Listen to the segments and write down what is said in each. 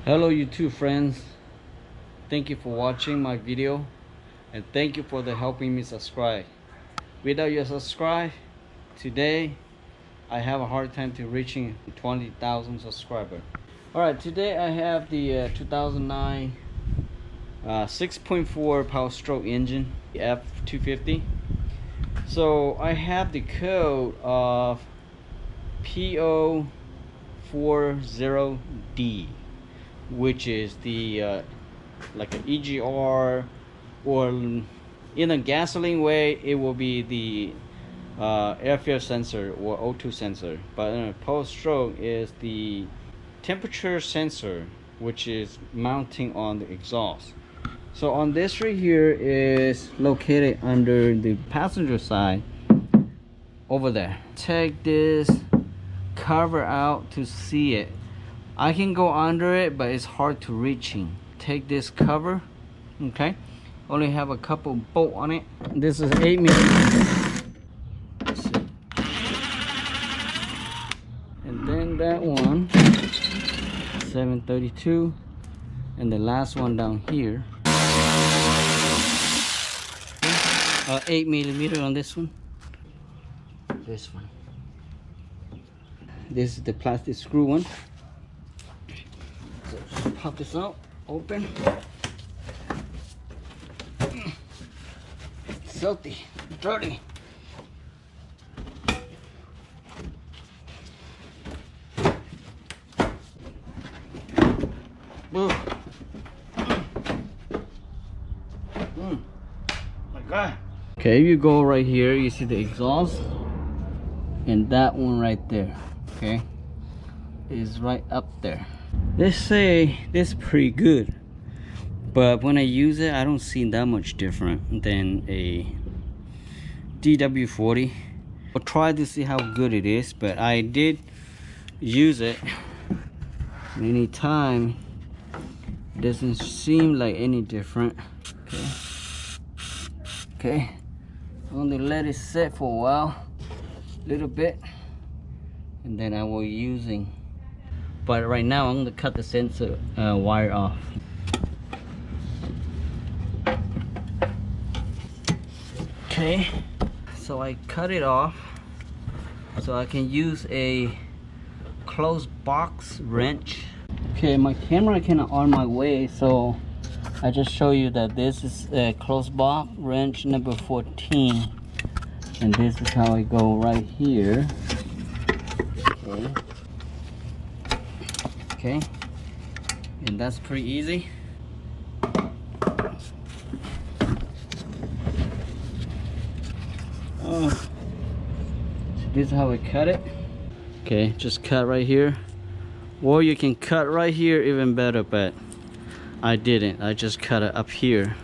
Hello YouTube friends, thank you for watching my video and thank you for helping me subscribe. Without your subscribe, today I have a hard time to reaching 20,000 subscribers. Alright, today I have the 2009 6.4 power stroke engine, the f250. So I have the code of po40d, which is the like an EGR, or in a gasoline way it will be the air fuel sensor or O2 sensor, but in a post stroke is the temperature sensor, which is mounting on the exhaust. So on this right here is located under the passenger side over there. Take this cover out to see it. I can go under it, but it's hard to reaching. Take this cover, okay? Only have a couple bolt on it. This is 8mm. And then that one, 732, and the last one down here, 8mm on this one. This one. This is the plastic screw one. So just pop this out, open. Filthy, dirty. My God. Okay, you go right here, you see the exhaust, and that one right there, okay, is right up there. They say this is pretty good, but when I use it, I don't see that much different than a DW40. I'll try to see how good it is, but I did use it many times. It doesn't seem like any different. Okay, only let it sit for a while, little bit, and then I will using. But right now I'm gonna cut the sensor wire off. Okay, so I cut it off so I can use a closed box wrench. Okay, my camera cannot on my way, so I just show you that this is a closed box wrench number 14, and this is how I go right here. Okay, and that's pretty easy. So this is how I cut it. Okay, just cut right here, or you can cut right here even better, but I didn't. I just cut it up here,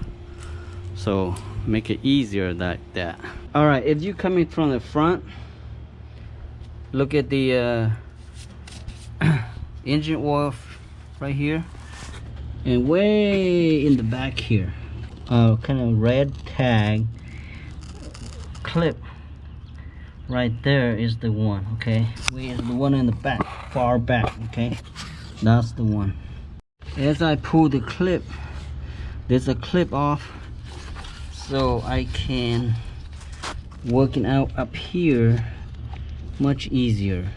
so make it easier like that. All right, if you coming from the front, look at the engine oil right here, and way in the back here, kind of red tag clip right there is the one. Okay, where's the one in the back, far back? Okay, that's the one. As I pull the clip, there's a clip off, so I can working out up here much easier.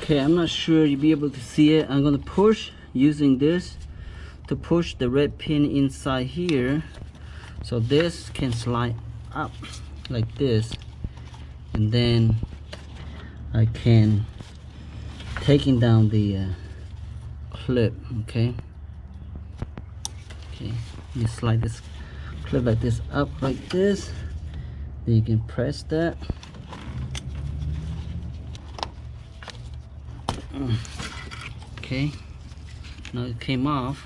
Okay, I'm not sure you'll be able to see it. I'm gonna push using this to push the red pin inside here, so this can slide up like this, and then I can taking down the clip. Okay, you slide this clip like this up like this, then you can press that. Okay, now it came off.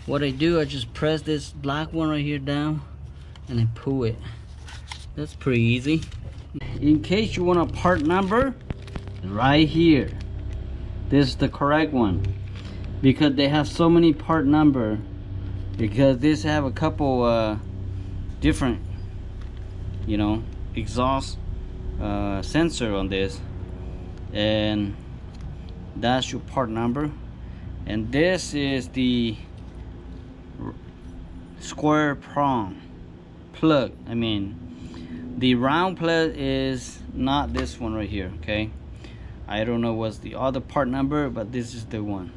What I do, I just press this black one right here down and then pull it. That's pretty easy. In case you want a part number, right here, this is the correct one, because they have so many part number, because this have a couple different, you know, exhaust sensor on this, and that's your part number. and this is the square prong plug. I mean, the round plug is not this one right here, okay? I don't know what's the other part number, but this is the one.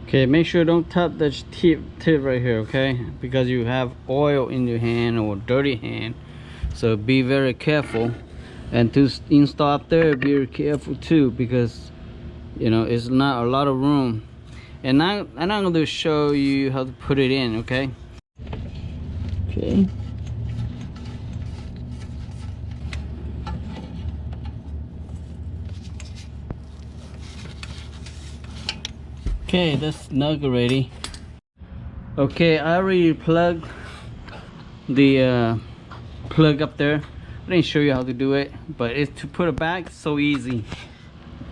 Okay, make sure don't tap the tip right here, okay? Because you have oil in your hand or dirty hand, so be very careful. And to install up there, be careful too, because you know it's not a lot of room. And now I'm going to show you how to put it in, okay? Okay. Okay, that's nug ready. Okay, I already plugged the plug up there. I didn't show you how to do it, but it's to put it back so easy.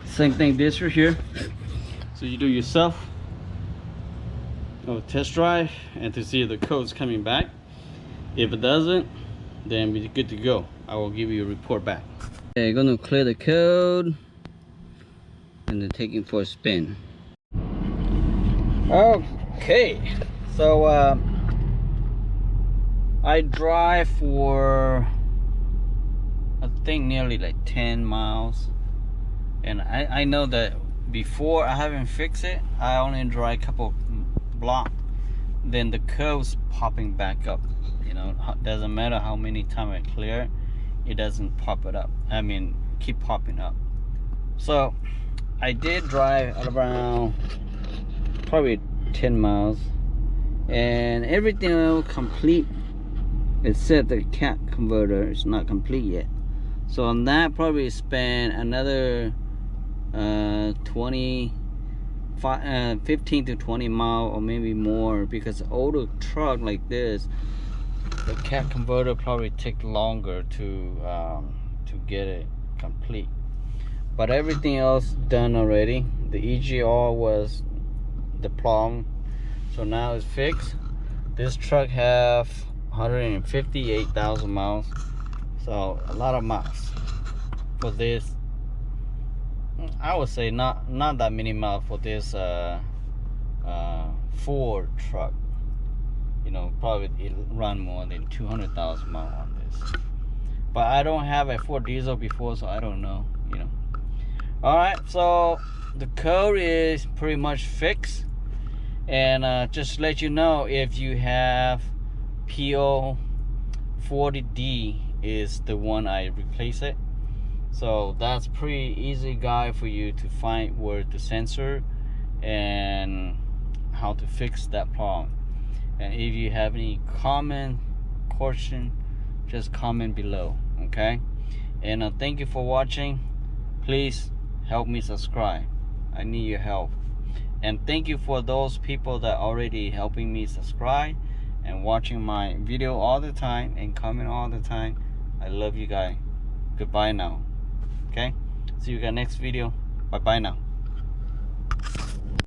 Same thing this right here. So you do yourself test drive and to see if the code's coming back. If it doesn't, then we're good to go. I will give you a report back. Okay, gonna clear the code and then take it for a spin. Okay, so I drive for I think nearly like 10 miles, and I know that before I haven't fixed it, I only drive a couple blocks, then the code's popping back up. You know, doesn't matter how many times I clear it doesn't pop it up. I mean, keep popping up. So I did drive around probably 10 miles and everything else complete except the cat converter is not complete yet. So on that, probably spend another 15 to 20 miles or maybe more, because older truck like this, the cat converter probably take longer to get it complete. But everything else done already. The EGR was the problem, so now it's fixed. This truck have 158,000 miles, so a lot of miles for this. I would say not that many miles for this Ford truck. You know, probably it run more than 200,000 miles on this. But I don't have a Ford diesel before, so I don't know, you know. All right, so the code is pretty much fixed, and just to let you know, if you have po40d is the one I replace it. So that's pretty easy guide for you to find where the sensor and how to fix that problem. And if you have any comment, question, just comment below, okay? And thank you for watching. Please help me subscribe. I need your help. And thank you for those people that already helping me subscribe and watching my video all the time and comment all the time. I love you guys. Goodbye now. Okay, see you guys next video. Bye bye now.